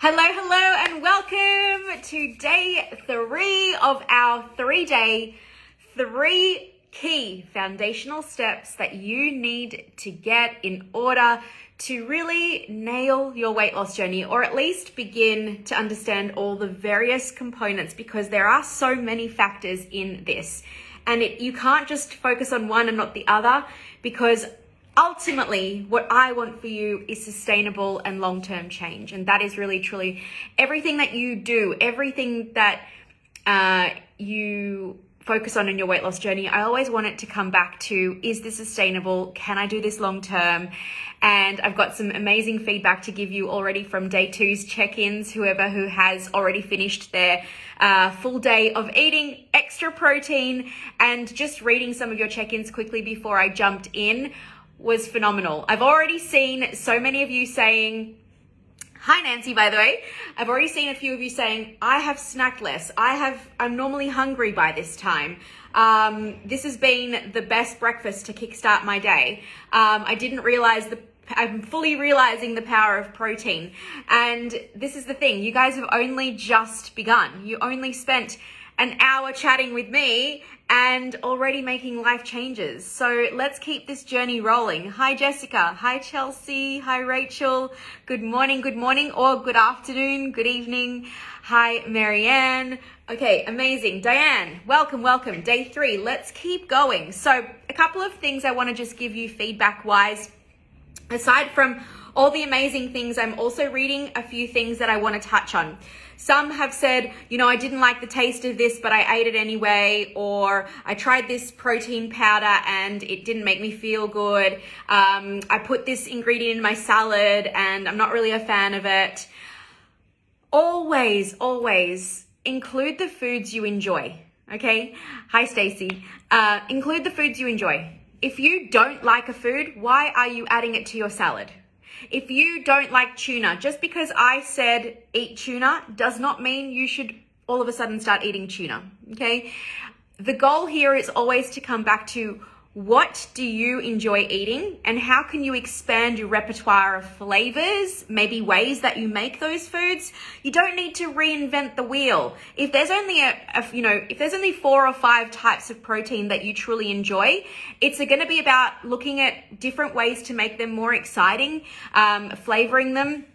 Hello, and welcome to day 3 of our 3-day, 3 key foundational steps that you need to get in order to really nail your weight loss journey, or at least begin to understand all the various components, because there are so many factors in this. And you can't just focus on one and not the other, because ultimately, what I want for you is sustainable and long-term change. And that is really, truly everything that you do, everything that you focus on in your weight loss journey. I always want it to come back to, is this sustainable? Can I do this long-term? And I've got some amazing feedback to give you already from day 2's check-ins, who has already finished their full day of eating extra protein. And just reading some of your check-ins quickly before I jumped in was phenomenal. I've already seen so many of you saying, hi Nancy, by the way. I've already seen a few of you saying, I have snacked less. I'm normally hungry by this time. This has been the best breakfast to kickstart my day. I didn't realize I'm fully realizing the power of protein. And this is the thing, you guys have only just begun. You only spent an hour chatting with me and already making life changes. So let's keep this journey rolling. Hi, Jessica. Hi, Chelsea. Hi, Rachel. Good morning, or good afternoon, good evening. Hi, Marianne. Okay, amazing. Diane, welcome. Day 3. Let's keep going. So a couple of things I want to just give you feedback-wise. Aside from all the amazing things, I'm also reading a few things that I want to touch on. Some have said, I didn't like the taste of this, but I ate it anyway, or I tried this protein powder and it didn't make me feel good. I put this ingredient in my salad and I'm not really a fan of it. Always include the foods you enjoy, okay? Hi, Stacey. Include the foods you enjoy. If you don't like a food, why are you adding it to your salad? If you don't like tuna, just because I said eat tuna does not mean you should all of a sudden start eating tuna, okay? The goal here is always to come back to, what do you enjoy eating, and how can you expand your repertoire of flavors, maybe ways that you make those foods? You don't need to reinvent the wheel. If there's only if there's only 4 or 5 types of protein that you truly enjoy, it's going to be about looking at different ways to make them more exciting, flavoring them.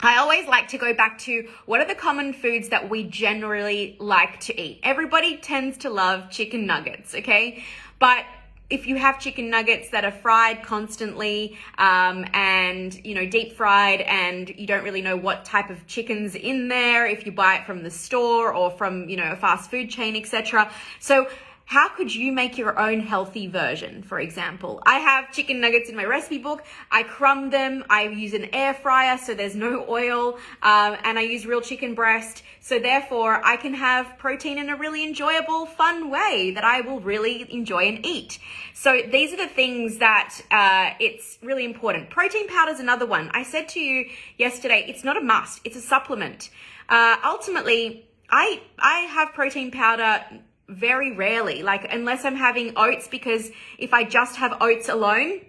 I always like to go back to, what are the common foods that we generally like to eat? Everybody tends to love chicken nuggets, okay? But if you have chicken nuggets that are fried constantly and deep fried, and you don't really know what type of chicken's in there if you buy it from the store or from a fast food chain, etc. So how could you make your own healthy version? For example, I have chicken nuggets in my recipe book. I crumb them. I use an air fryer, so there's no oil, and I use real chicken breast. So therefore, I can have protein in a really enjoyable, fun way that I will really enjoy and eat. So these are the things that it's really important. Protein powder is another one. I said to you yesterday, it's not a must. It's a supplement. Ultimately, I have protein powder very rarely, unless I'm having oats, because if I just have oats alone,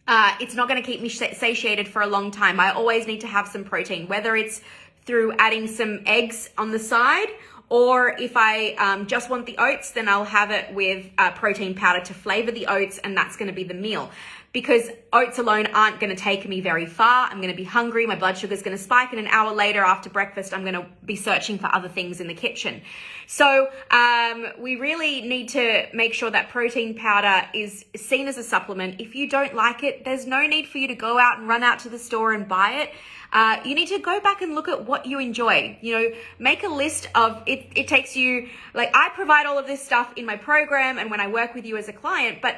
it's not going to keep me satiated for a long time. I always need to have some protein, whether it's through adding some eggs on the side, or if I just want the oats, then I'll have it with protein powder to flavor the oats, and that's going to be the meal. Because oats alone aren't going to take me very far. I'm going to be hungry. My blood sugar is going to spike, and an hour later after breakfast, I'm going to be searching for other things in the kitchen. So we really need to make sure that protein powder is seen as a supplement. If you don't like it, there's no need for you to go out and run out to the store and buy it. You need to go back and look at what you enjoy. Make a list of it. It takes you, I provide all of this stuff in my program and when I work with you as a client, but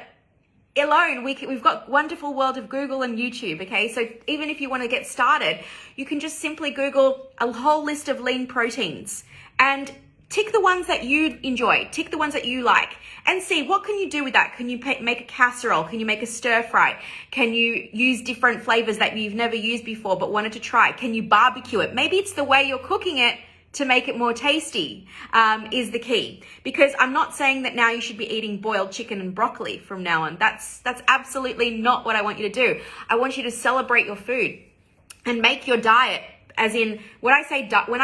alone, we've got wonderful world of Google and YouTube, okay? So even if you want to get started, you can just simply Google a whole list of lean proteins and tick the ones that you enjoy, tick the ones that you like, and see what can you do with that. Can you make a casserole? Can you make a stir fry? Can you use different flavors that you've never used before but wanted to try? Can you barbecue it? Maybe it's the way you're cooking it to make it more tasty is the key. Because I'm not saying that now you should be eating boiled chicken and broccoli from now on. That's absolutely not what I want you to do. I want you to celebrate your food and make your diet As in, when I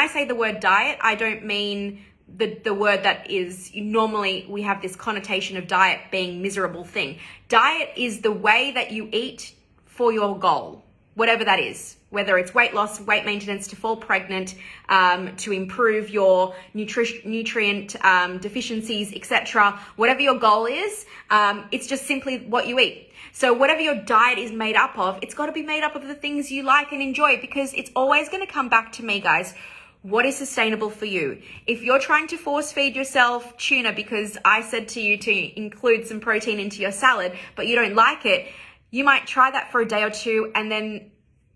say the word diet, I don't mean the word that is normally we have this connotation of diet being miserable thing. Diet is the way that you eat for your goal, whatever that is, whether it's weight loss, weight maintenance, to fall pregnant, to improve your nutrient deficiencies, etc. Whatever your goal is, it's just simply what you eat. So whatever your diet is made up of, it's got to be made up of the things you like and enjoy, because it's always going to come back to me, guys. What is sustainable for you? If you're trying to force feed yourself tuna because I said to you to include some protein into your salad, but you don't like it, you might try that for a day or two and then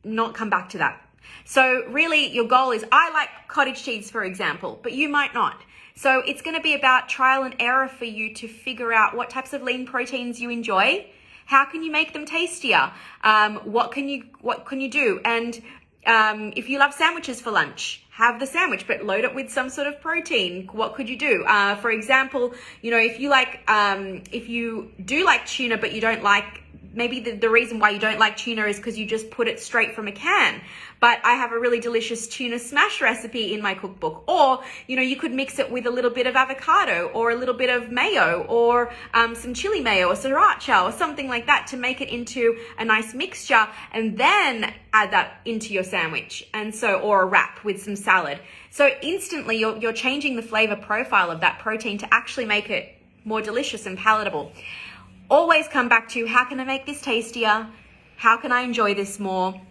not come back to that. So really your goal is, I like cottage cheese, for example, but you might not. So it's going to be about trial and error for you to figure out what types of lean proteins you enjoy. How can you make them tastier? What can you do? And if you love sandwiches for lunch, have the sandwich, but load it with some sort of protein. What could you do? For example, if you do like tuna, but you don't like, maybe the reason why you don't like tuna is because you just put it straight from a can. But I have a really delicious tuna smash recipe in my cookbook. Or, you could mix it with a little bit of avocado or a little bit of mayo or some chili mayo or sriracha or something like that to make it into a nice mixture, and then add that into your sandwich, or a wrap with some salad. So instantly you're changing the flavor profile of that protein to actually make it more delicious and palatable. Always come back to, how can I make this tastier? How can I enjoy this more?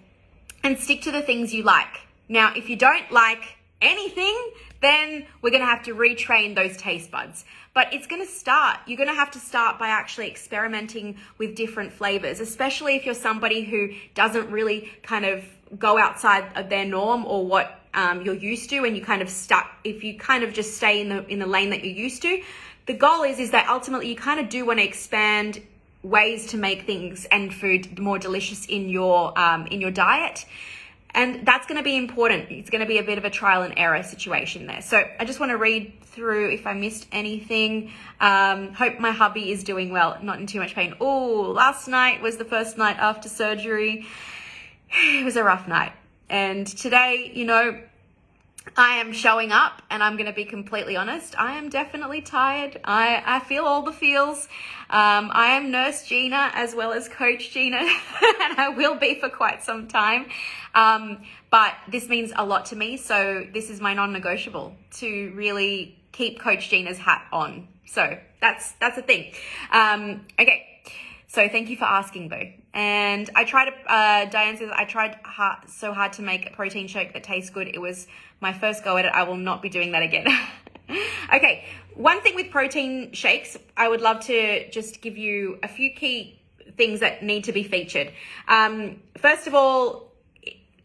And stick to the things you like. Now, if you don't like anything, then we're going to have to retrain those taste buds. But you're going to have to start by actually experimenting with different flavors, especially if you're somebody who doesn't really kind of go outside of their norm or what you're used to, and if you kind of just stay in the lane that you're used to. The goal is that ultimately you kind of do want to expand ways to make things and food more delicious in your diet. And that's going to be important. It's going to be a bit of a trial and error situation there. So I just want to read through if I missed anything. Hope my hubby is doing well, not in too much pain. Oh, last night was the first night after surgery. It was a rough night. And today, I am showing up, and I'm going to be completely honest. I am definitely tired. I feel all the feels. I am Nurse Gina as well as Coach Gina, and I will be for quite some time. But this means a lot to me. So this is my non-negotiable, to really keep Coach Gina's hat on. So that's the thing. Okay. So thank you for asking, Boo. And Diane says, I tried so hard to make a protein shake that tastes good. It was my first go at it. I will not be doing that again. Okay, one thing with protein shakes, I would love to just give you a few key things that need to be featured. First of all,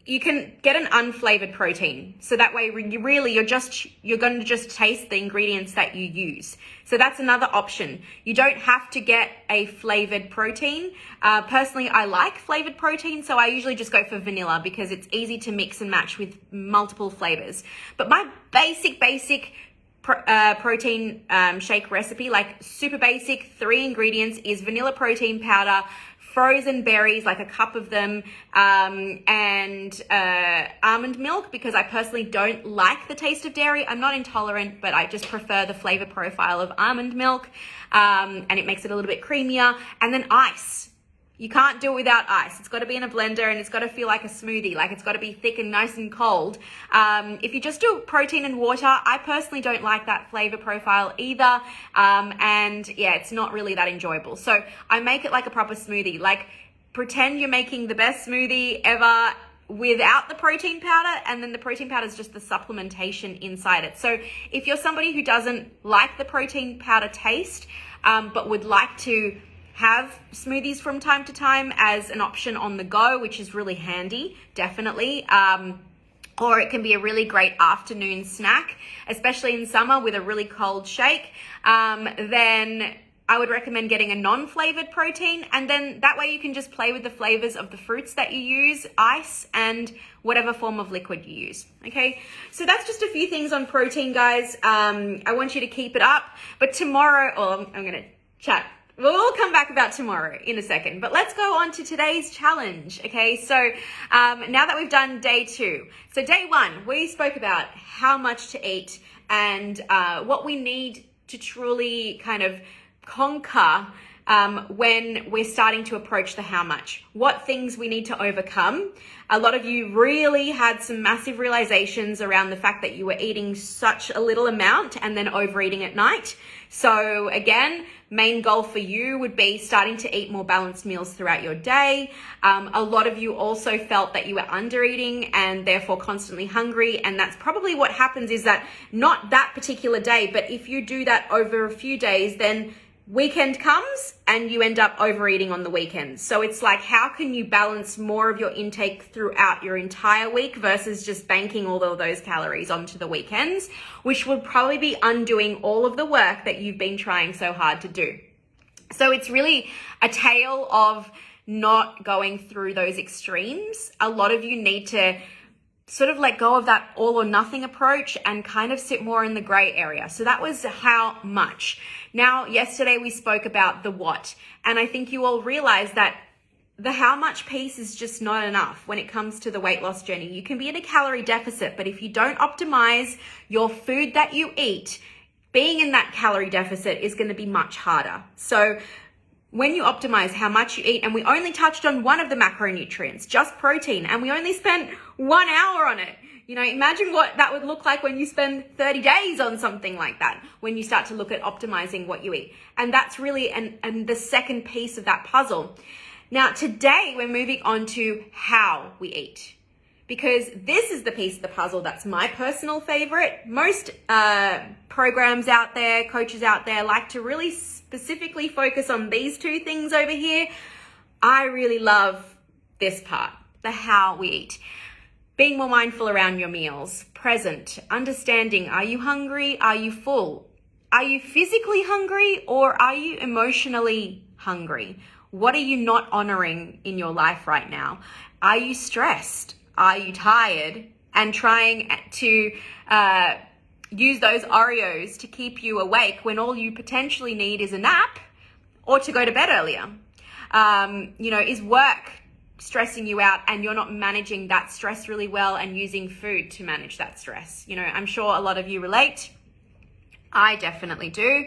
you can get an unflavored protein. So that way you're going to just taste the ingredients that you use. So that's another option. You don't have to get a flavored protein. Personally, I like flavored protein, so I usually just go for vanilla because it's easy to mix and match with multiple flavors. But my basic protein shake recipe, like super basic, 3 ingredients, is vanilla protein powder, frozen berries, like a cup of them, and almond milk, because I personally don't like the taste of dairy. I'm not intolerant, but I just prefer the flavor profile of almond milk, and it makes it a little bit creamier. And then ice. You can't do it without ice. It's got to be in a blender, and it's got to feel like a smoothie. Like, it's got to be thick and nice and cold. If you just do protein and water, I personally don't like that flavor profile either. And yeah, it's not really that enjoyable. So I make it like a proper smoothie. Like, pretend you're making the best smoothie ever without the protein powder, and then the protein powder is just the supplementation inside it. So if you're somebody who doesn't like the protein powder taste, but would like to have smoothies from time to time as an option on the go, which is really handy, definitely. Or it can be a really great afternoon snack, especially in summer with a really cold shake. Then I would recommend getting a non-flavored protein, and then that way you can just play with the flavors of the fruits that you use, ice, and whatever form of liquid you use. Okay, so that's just a few things on protein, guys. I want you to keep it up, but tomorrow, I'm going to chat We'll come back about tomorrow in a second, but let's go on to today's challenge. Okay, so now that we've done day 2, so day 1, we spoke about how much to eat and what we need to truly kind of conquer when we're starting to approach the how much, what things we need to overcome. A lot of you really had some massive realizations around the fact that you were eating such a little amount and then overeating at night. So again, main goal for you would be starting to eat more balanced meals throughout your day. A lot of you also felt that you were undereating and therefore constantly hungry. And that's probably what happens, is that not that particular day, but if you do that over a few days, then weekend comes and you end up overeating on the weekend. So it's like, how can you balance more of your intake throughout your entire week versus just banking all of those calories onto the weekends, which would probably be undoing all of the work that you've been trying so hard to do. So it's really a tale of not going through those extremes. A lot of you need to sort of let go of that all or nothing approach and kind of sit more in the gray area. So that was how much. Now, yesterday we spoke about the what, and I think you all realize that the how much piece is just not enough when it comes to the weight loss journey. You can be in a calorie deficit, but if you don't optimize your food that you eat, being in that calorie deficit is going to be much harder. So when you optimize how much you eat, and we only touched on one of the macronutrients, just protein, and we only spent 1 hour on it. You know, imagine what that would look like when you spend 30 days on something like that, when you start to look at optimizing what you eat. And that's really and the second piece of that puzzle. Now, today we're moving on to how we eat, because this is the piece of the puzzle that's my personal favorite. Most programs out there, coaches out there like to really specifically focus on these two things over here. I really love this part, the how we eat. Being more mindful around your meals, present, understanding, are you hungry? Are you full? Are you physically hungry, or are you emotionally hungry? What are you not honoring in your life right now? Are you stressed? Are you tired? And trying to use those Oreos to keep you awake when all you potentially need is a nap or to go to bed earlier. Is work stressing you out and you're not managing that stress really well and using food to manage that stress? You know, I'm sure a lot of you relate. I definitely do.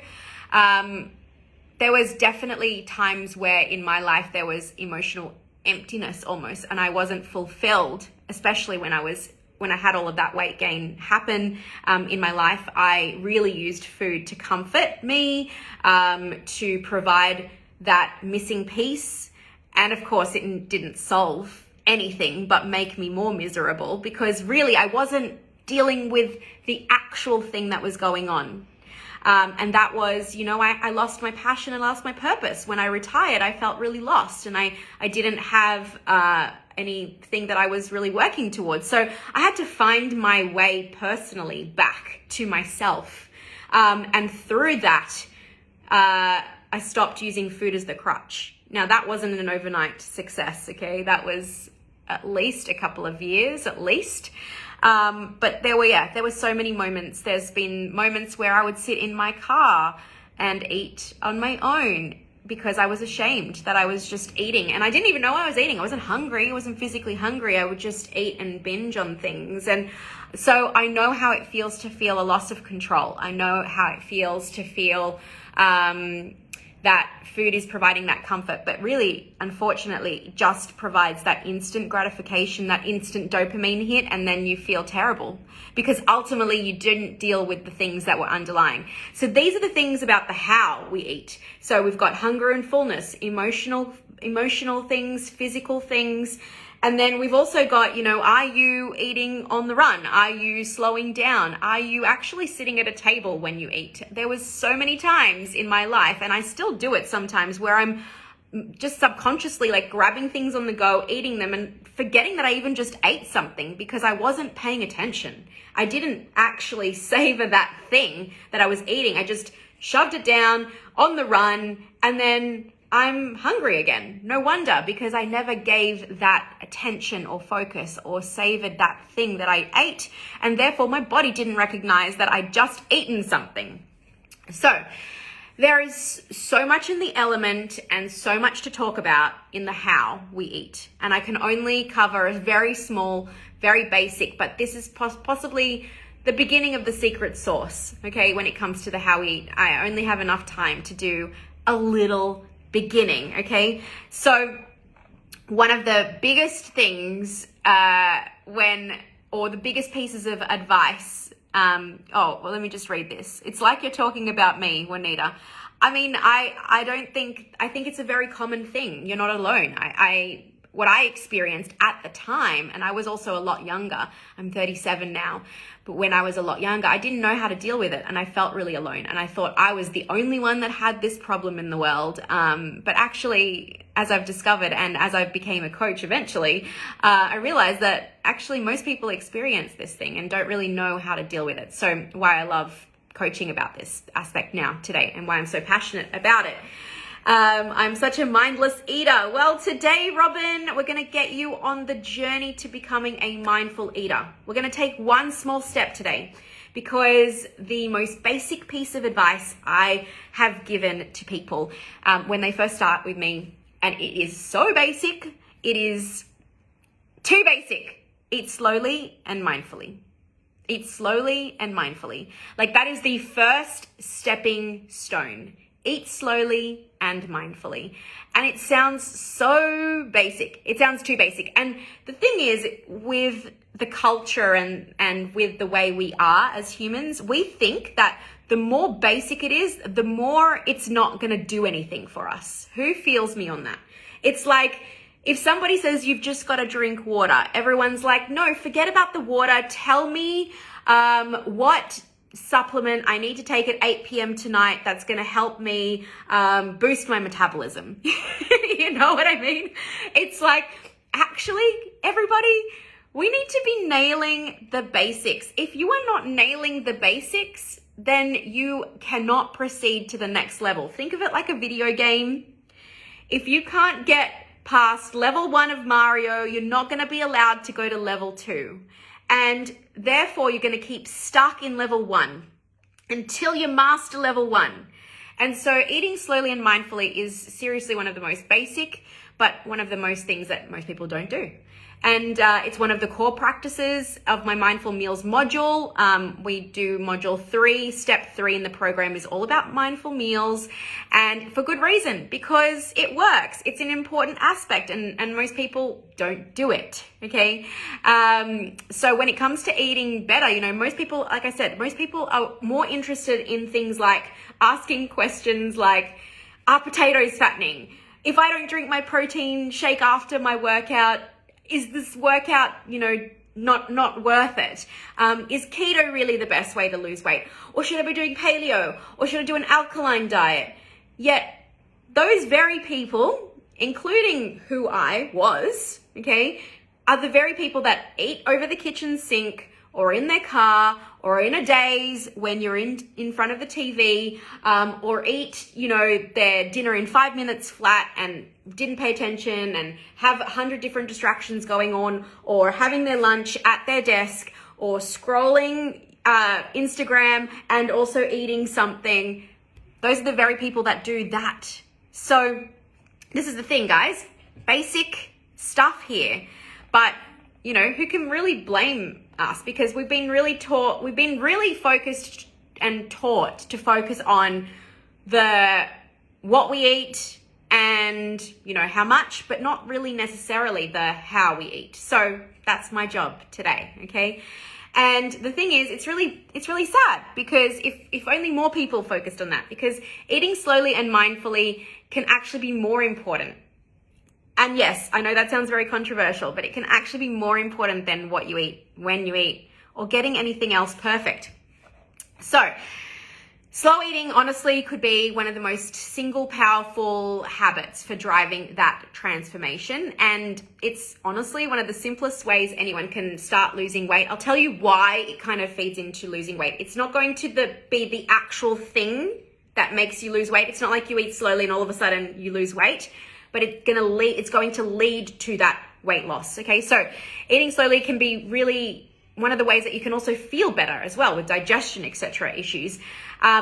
There was definitely times where in my life there was emotional emptiness almost, and I wasn't fulfilled, especially when I had all of that weight gain happen in my life. I really used food to comfort me, to provide that missing piece. And of course, it didn't solve anything but make me more miserable, because really I wasn't dealing with the actual thing that was going on. And that was, I lost my passion and lost my purpose. When I retired, I felt really lost, and I didn't have anything that I was really working towards. So I had to find my way personally back to myself. And through that, I stopped using food as the crutch. Now, that wasn't an overnight success, okay? That was at least a couple of years, at least. But there were so many moments. There's been moments where I would sit in my car and eat on my own because I was ashamed that I was just eating. And I didn't even know I was eating. I wasn't hungry. I wasn't physically hungry. I would just eat and binge on things. And so I know how it feels to feel a loss of control. I know how it feels to feel that food is providing that comfort, but really, unfortunately, just provides that instant gratification, that instant dopamine hit, and then you feel terrible because ultimately you didn't deal with the things that were underlying. So these are the things about the how we eat. So we've got hunger and fullness, emotional things, physical things. And then we've also got, are you eating on the run? Are you slowing down? Are you actually sitting at a table when you eat? There was so many times in my life, and I still do it sometimes, where I'm just subconsciously like grabbing things on the go, eating them, and forgetting that I even just ate something because I wasn't paying attention. I didn't actually savor that thing that I was eating. I just shoved it down on the run, and then I'm hungry again. No wonder, because I never gave that attention or focus or savored that thing that I ate, and therefore my body didn't recognize that I'd just eaten something. So There is so much in the element and so much to talk about in the how we eat. And I can only cover a very small, very basic, but this is possibly the beginning of the secret sauce, okay, when it comes to the how we eat. I only have enough time to do a little beginning, okay? So one of the biggest things the biggest pieces of advice, let me just read this. It's like you're talking about me, Juanita. I mean, I think it's a very common thing. You're not alone. What I experienced at the time, and I was also a lot younger. I'm 37 now, but when I was a lot younger, I didn't know how to deal with it, and I felt really alone, and I thought I was the only one that had this problem in the world. But actually, as I've discovered, and as I became a coach eventually, I realized that actually most people experience this thing and don't really know how to deal with it. So why I love coaching about this aspect now today, and why I'm so passionate about it. I'm such a mindless eater. Well, today, Robin, we're going to get you on the journey to becoming a mindful eater. We're going to take one small step today, because the most basic piece of advice I have given to people when they first start with me, and it is so basic, it is too basic. Eat slowly and mindfully. Eat slowly and mindfully. Like, that is the first stepping stone. Eat slowly and mindfully. And it sounds so basic. It sounds too basic. And the thing is, with the culture and with the way we are as humans, we think that the more basic it is, the more it's not going to do anything for us. Who feels me on that? It's like, if somebody says you've just got to drink water, everyone's like, no, forget about the water. Tell me what supplement I need to take at 8 p.m. tonight that's going to help me boost my metabolism. You know what I mean? It's like, actually, everybody, we need to be nailing the basics. If you are not nailing the basics, then you cannot proceed to the next level. Think of it like a video game. If you can't get past level 1 of Mario, you're not going to be allowed to go to level 2. And therefore, you're going to keep stuck in level 1 until you master level 1. And so eating slowly and mindfully is seriously one of the most basic, but one of the most things that most people don't do. And it's one of the core practices of my Mindful Meals module. We do module 3, step 3 in the program is all about mindful meals, and for good reason, because it works. It's an important aspect, and most people don't do it, okay? So when it comes to eating better, you know, most people, like I said, most people are more interested in things like asking questions like, are potatoes fattening? If I don't drink my protein shake after my workout, is this workout, you know, not worth it? Is keto really the best way to lose weight? Or should I be doing paleo? Or should I do an alkaline diet? Yet those very people, including who I was, okay, are the very people that eat over the kitchen sink or in their car or in a daze when you're in front of the TV, or eat, you know, their dinner in 5 minutes flat and didn't pay attention and have 100 different distractions going on, or having their lunch at their desk, or scrolling Instagram and also eating something. Those are the very people that do that. So this is the thing, guys, basic stuff here, but you know, who can really blame us? Because we've been really focused and taught to focus on what we eat and, you know, how much, but not really necessarily the how we eat. So that's my job today, okay? And the thing is, it's really sad, because if only more people focused on that, because eating slowly and mindfully can actually be more important. And yes, I know that sounds very controversial, but it can actually be more important than what you eat, when you eat, or getting anything else perfect. So slow eating, honestly, could be one of the most single powerful habits for driving that transformation. And it's honestly one of the simplest ways anyone can start losing weight. I'll tell you why it kind of feeds into losing weight. It's not going to be the actual thing that makes you lose weight. It's not like you eat slowly and all of a sudden you lose weight, but it's going to lead to that weight loss. Okay, so eating slowly can be really one of the ways that you can also feel better as well with digestion, etc. issues.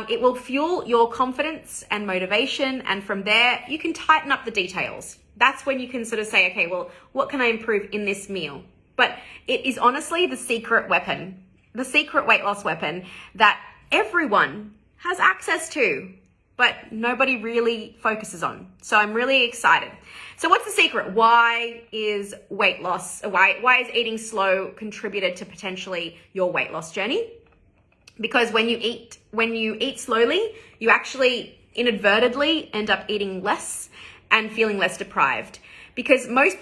It will fuel your confidence and motivation. And from there, you can tighten up the details. That's when you can sort of say, okay, well, what can I improve in this meal? But it is honestly the secret weapon, the secret weight loss weapon that everyone has access to, but nobody really focuses on. So I'm really excited. So what's the secret? Why is weight loss, why is eating slow contributed to potentially your weight loss journey? Because when you eat slowly, you actually inadvertently end up eating less and feeling less deprived. Because most,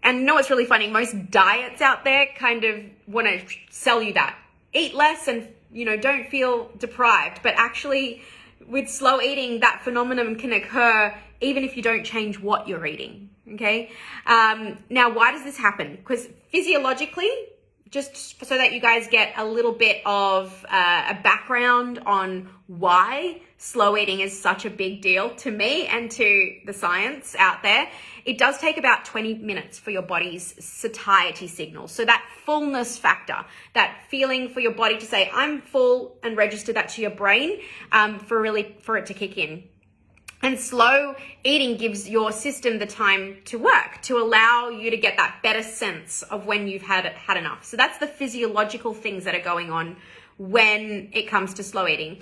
and you know what's really funny? Most diets out there kind of want to sell you that. Eat less and, don't feel deprived. But actually, with slow eating, that phenomenon can occur even if you don't change what you're eating, okay? Now, why does this happen? Because physiologically, just so that you guys get a little bit of a background on why slow eating is such a big deal to me and to the science out there, it does take about 20 minutes for your body's satiety signal. So that fullness factor, that feeling for your body to say, I'm full, and register that to your brain for it to kick in. And slow eating gives your system the time to work, to allow you to get that better sense of when you've had enough. So that's the physiological things that are going on when it comes to slow eating.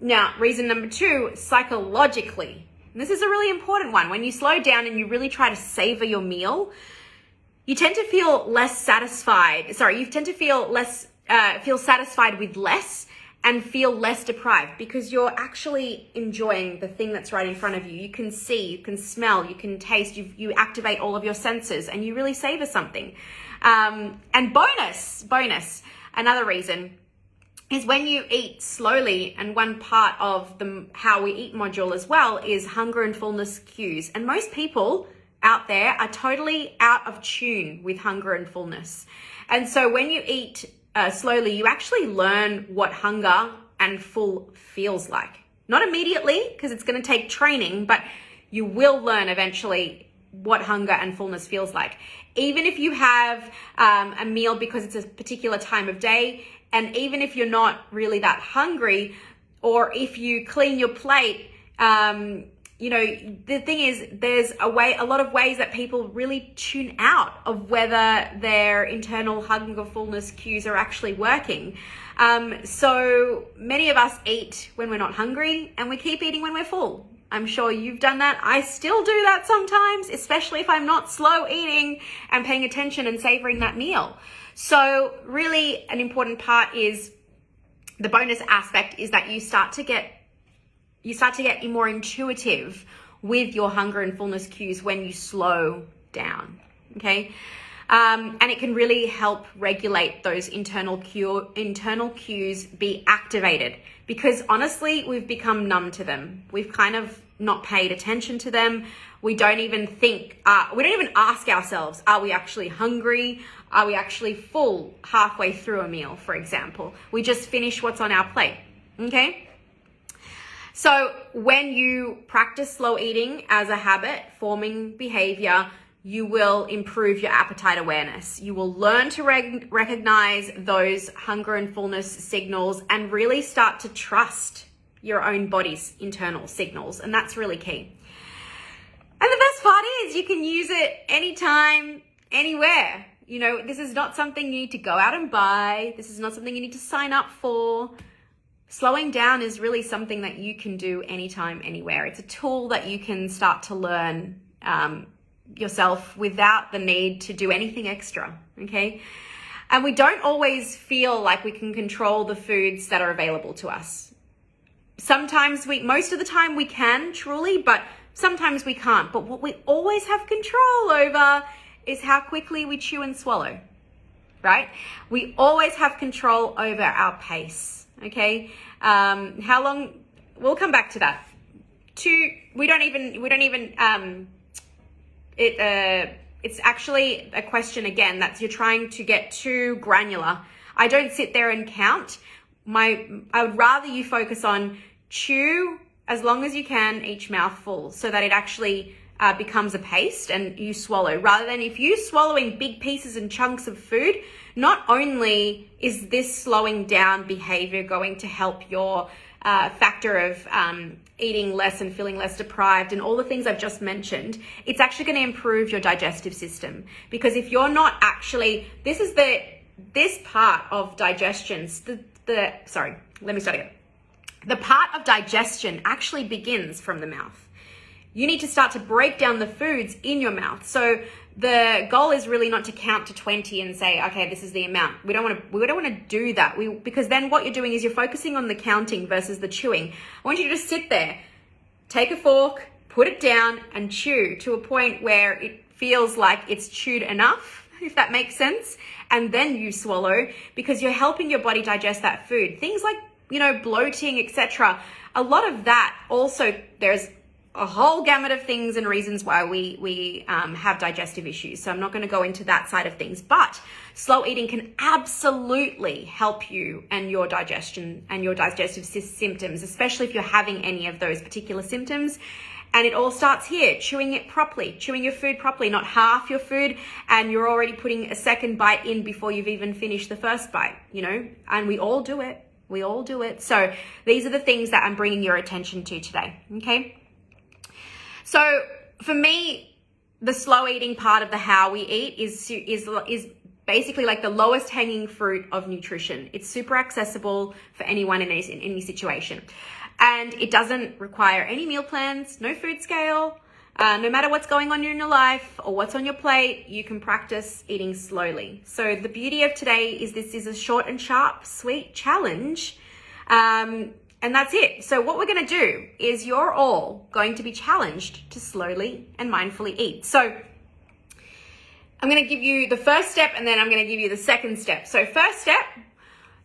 Now, reason number 2, psychologically. And this is a really important one. When you slow down and you really try to savor your meal, you tend to feel less satisfied. You tend to feel satisfied with less and feel less deprived because you're actually enjoying the thing that's right in front of you. You can see, you can smell, you can taste, you activate all of your senses and you really savor something. And bonus, another reason is when you eat slowly, and one part of the how we eat module as well is hunger and fullness cues. And most people out there are totally out of tune with hunger and fullness. And so when you eat slowly, you actually learn what hunger and full feels like. Not immediately, because it's going to take training, but you will learn eventually what hunger and fullness feels like. Even if you have a meal because it's a particular time of day, and even if you're not really that hungry, or if you clean your plate, the thing is, there's a lot of ways that people really tune out of whether their internal hunger fullness cues are actually working. So many of us eat when we're not hungry and we keep eating when we're full. I'm sure you've done that. I still do that sometimes, especially if I'm not slow eating and paying attention and savoring that meal. So really an important part is the bonus aspect is that you start to get more intuitive with your hunger and fullness cues when you slow down, okay? And it can really help regulate those internal cues be activated, because honestly, we've become numb to them. We've kind of not paid attention to them. We don't even ask ourselves, are we actually hungry? Are we actually full halfway through a meal, for example? We just finish what's on our plate, okay? So when you practice slow eating as a habit, forming behavior, you will improve your appetite awareness. You will learn to recognize those hunger and fullness signals and really start to trust your own body's internal signals. And that's really key. And the best part is you can use it anytime, anywhere. This is not something you need to go out and buy. This is not something you need to sign up for. Slowing down is really something that you can do anytime, anywhere. It's a tool that you can start to learn yourself without the need to do anything extra, okay? And we don't always feel like we can control the foods that are available to us. Most of the time we can, truly, but sometimes we can't. But what we always have control over is how quickly we chew and swallow, right? We always have control over our pace, okay? How long, we'll come back to that. It's actually a question again that you're trying to get too granular. I don't sit there and count. I would rather you focus on chew as long as you can each mouthful so that it actually becomes a paste and you swallow, rather than if you're swallowing big pieces and chunks of food, not only is this slowing down behavior going to help your factor of eating less and feeling less deprived and all the things I've just mentioned, it's actually going to improve your digestive system. Because if you're not actually, this part of digestion, sorry, let me start again. The part of digestion actually begins from the mouth. You need to start to break down the foods in your mouth. So the goal is really not to count to 20 and say, okay, this is the amount. We don't want to do that. Because then what you're doing is you're focusing on the counting versus the chewing. I want you to just sit there, take a fork, put it down and chew to a point where it feels like it's chewed enough, if that makes sense. And then you swallow, because you're helping your body digest that food. Things like, bloating, etc. A lot of that also, there's a whole gamut of things and reasons why we have digestive issues. So I'm not going to go into that side of things, but slow eating can absolutely help you and your digestion and your digestive symptoms, especially if you're having any of those particular symptoms. And it all starts here, chewing it properly, chewing your food properly, not half your food and you're already putting a second bite in before you've even finished the first bite, and we all do it. We all do it. So these are the things that I'm bringing your attention to today. Okay. So for me, the slow eating part of the how we eat is basically like the lowest hanging fruit of nutrition. It's super accessible for anyone in any situation. And it doesn't require any meal plans, no food scale. No matter what's going on in your life or what's on your plate, you can practice eating slowly. So the beauty of today is this is a short and sharp, sweet challenge. And that's it. So what we're going to do is you're all going to be challenged to slowly and mindfully eat. So I'm going to give you the first step and then I'm going to give you the second step. So first step,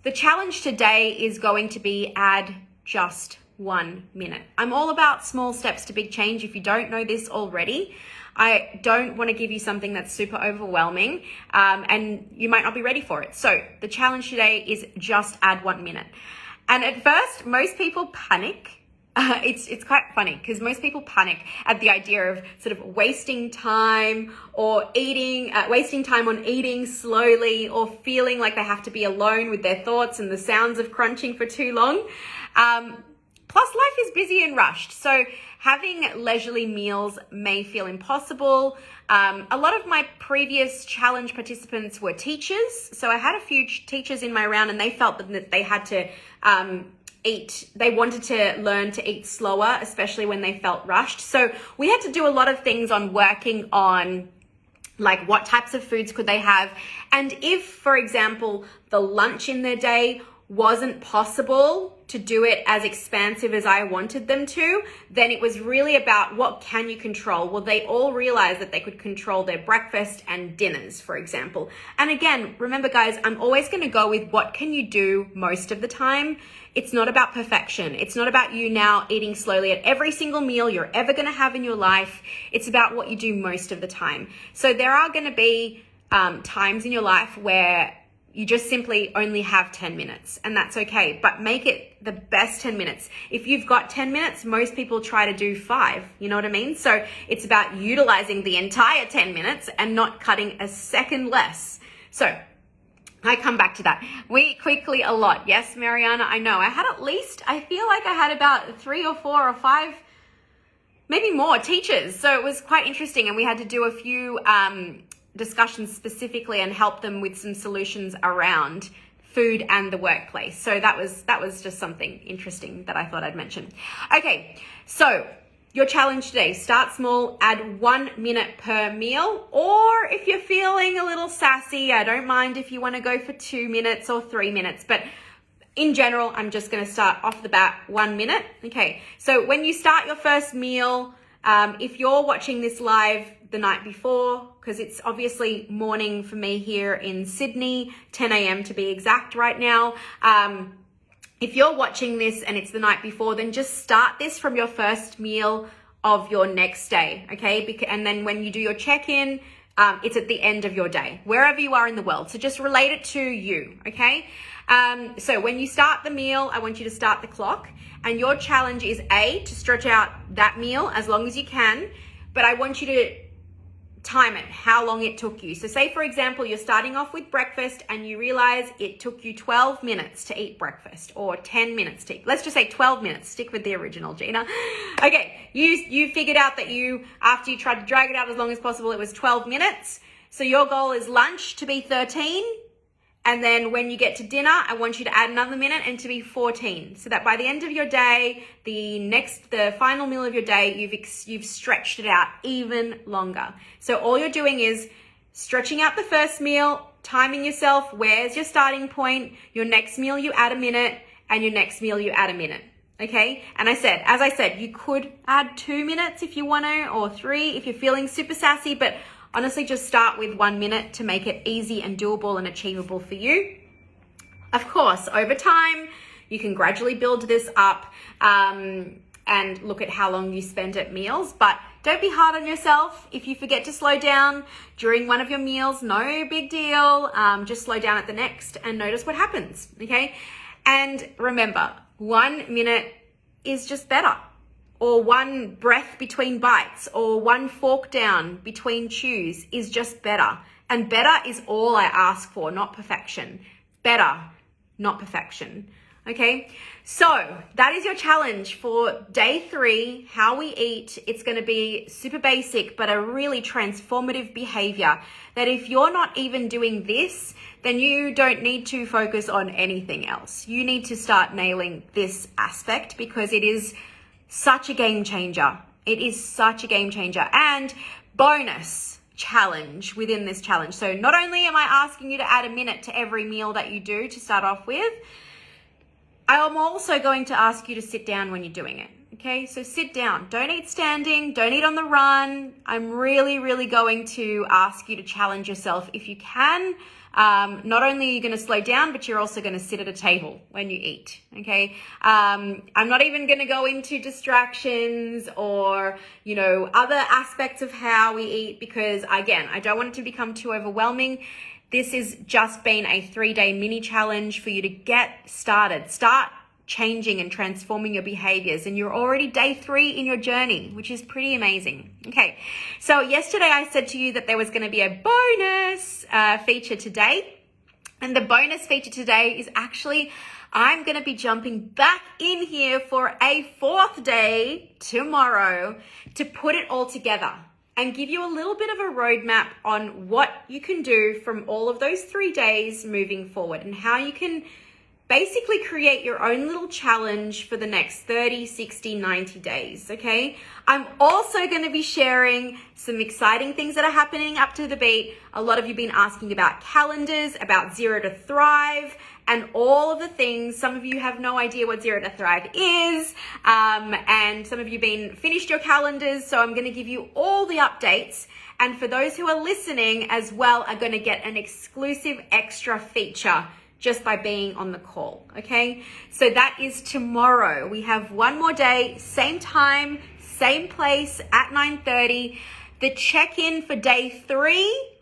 the challenge today is going to be add just 1 minute. I'm all about small steps to big change. If you don't know this already, I don't want to give you something that's super overwhelming and you might not be ready for it. So the challenge today is just add 1 minute. And at first, most people panic. It's quite funny because most people panic at the idea of sort of wasting time or wasting time on eating slowly or feeling like they have to be alone with their thoughts and the sounds of crunching for too long. Plus, life is busy and rushed. So having leisurely meals may feel impossible. A lot of my previous challenge participants were teachers. So I had a few teachers in my round and they felt that they had to they wanted to learn to eat slower, especially when they felt rushed. So we had to do a lot of things on working on like what types of foods could they have. And if, for example, the lunch in their day wasn't possible to do it as expansive as I wanted them to, then it was really about what can you control? Well, they all realized that they could control their breakfast and dinners, for example. And again, remember guys, I'm always going to go with what can you do most of the time. It's not about perfection. It's not about you now eating slowly at every single meal you're ever going to have in your life. It's about what you do most of the time. So there are going to be times in your life where you just simply only have 10 minutes and that's okay, but make it the best 10 minutes. If you've got 10 minutes, most people try to do 5, you know what I mean? So it's about utilizing the entire 10 minutes and not cutting a second less. So I come back to that. We eat quickly a lot. Yes, Mariana, I know. I feel like I had about 3 or 4 or 5, maybe more teachers. So it was quite interesting and we had to do a few discussions specifically and help them with some solutions around food and the workplace. So that was just something interesting that I thought I'd mention. Okay, so your challenge today, start small, add 1 minute per meal, or if you're feeling a little sassy, I don't mind if you want to go for 2 minutes or 3 minutes, but in general, I'm just going to start off the bat 1 minute. Okay, so when you start your first meal, if you're watching this live the night before, because it's obviously morning for me here in Sydney, 10 a.m. to be exact right now. If you're watching this and it's the night before, then just start this from your first meal of your next day, okay? And then when you do your check-in, it's at the end of your day, wherever you are in the world. So just relate it to you, okay? So when you start the meal, I want you to start the clock. And your challenge is to stretch out that meal as long as you can. But I want you to time it, how long it took you. So say, for example, you're starting off with breakfast and you realize it took you 12 minutes to eat breakfast, or 10 minutes to eat. Let's just say 12 minutes. Stick with the original, Gina. Okay, you figured out that after you tried to drag it out as long as possible, it was 12 minutes. So your goal is lunch to be 13. And then when you get to dinner, I want you to add another minute and to be 14. So that by the end of your day, the final meal of your day, you've stretched it out even longer. So all you're doing is stretching out the first meal, timing yourself. Where's your starting point? Your next meal, you add a minute, and your next meal, you add a minute. Okay. And as I said, you could add 2 minutes if you want to, or 3 if you're feeling super sassy, but honestly, just start with 1 minute to make it easy and doable and achievable for you. Of course, over time, you can gradually build this up and look at how long you spend at meals, but don't be hard on yourself. If you forget to slow down during one of your meals, no big deal. Just slow down at the next and notice what happens, okay? And remember, 1 minute is just better. Or 1 breath between bites, or 1 fork down between chews is just better. And better is all I ask for, not perfection. Better, not perfection. Okay, so that is your challenge for day 3, how we eat. It's going to be super basic, but a really transformative behavior that if you're not even doing this, then you don't need to focus on anything else. You need to start nailing this aspect because it is such a game changer. It is such a game changer. And bonus challenge within this challenge. So not only am I asking you to add a minute to every meal that you do to start off with, I am also going to ask you to sit down when you're doing it. Okay, so sit down. Don't eat standing. Don't eat on the run. I'm really, really going to ask you to challenge yourself if you can. Not only are you going to slow down, but you're also going to sit at a table when you eat. Okay. I'm not even going to go into distractions or, other aspects of how we eat because, again, I don't want it to become too overwhelming. This has just been a 3-day mini challenge for you to get started. Start changing and transforming your behaviors, and you're already day 3 in your journey, which is pretty amazing. Okay, so yesterday I said to you that there was going to be a bonus feature today, and the bonus feature today is actually I'm going to be jumping back in here for a 4th day tomorrow to put it all together and give you a little bit of a roadmap on what you can do from all of those 3 days moving forward and how you can basically create your own little challenge for the next 30, 60, 90 days, okay? I'm also going to be sharing some exciting things that are happening up to the beat. A lot of you have been asking about calendars, about Zero to Thrive, and all of the things. Some of you have no idea what Zero to Thrive is, and some of you have finished your calendars, so I'm going to give you all the updates. And for those who are listening as well, are going to get an exclusive extra feature just by being on the call, okay? So that is tomorrow. We have one more day, same time, same place at 9:30. The check-in for day 3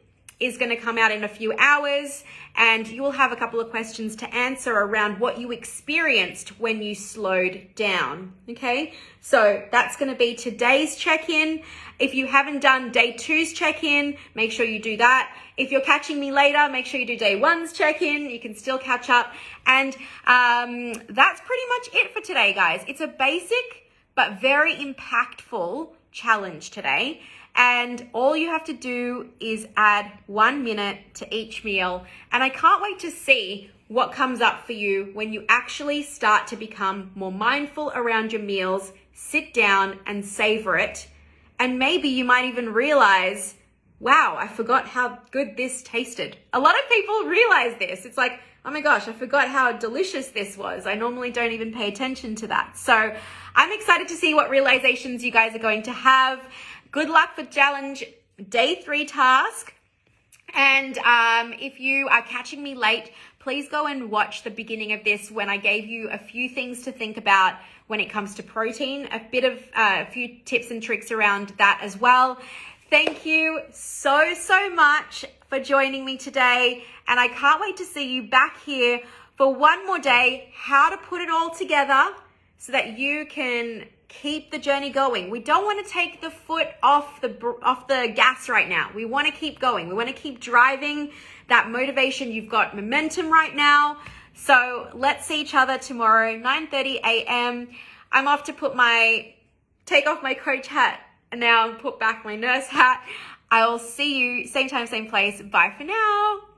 is going to come out in a few hours, and you will have a couple of questions to answer around what you experienced when you slowed down, okay? So that's going to be today's check-in. If you haven't done day 2's check-in, make sure you do that. If you're catching me later, make sure you do day 1's check-in. You can still catch up. And that's pretty much it for today, guys. It's a basic but very impactful challenge today. And all you have to do is add 1 minute to each meal. And I can't wait to see what comes up for you when you actually start to become more mindful around your meals, sit down and savor it. And maybe you might even realize, wow, I forgot how good this tasted. A lot of people realize this. It's like, oh my gosh, I forgot how delicious this was. I normally don't even pay attention to that. So I'm excited to see what realizations you guys are going to have. Good luck for challenge day 3 task. And if you are catching me late, please go and watch the beginning of this when I gave you a few things to think about when it comes to protein, a few tips and tricks around that as well. Thank you so much for joining me today. And I can't wait to see you back here for one more day, how to put it all together so that you can keep the journey going. We don't want to take the foot off the gas right now. We want to keep going. We want to keep driving that motivation. You've got momentum right now. So let's see each other tomorrow, 9:30 a.m. I'm off to take off my coach hat and now put back my nurse hat. I will see you same time, same place. Bye for now.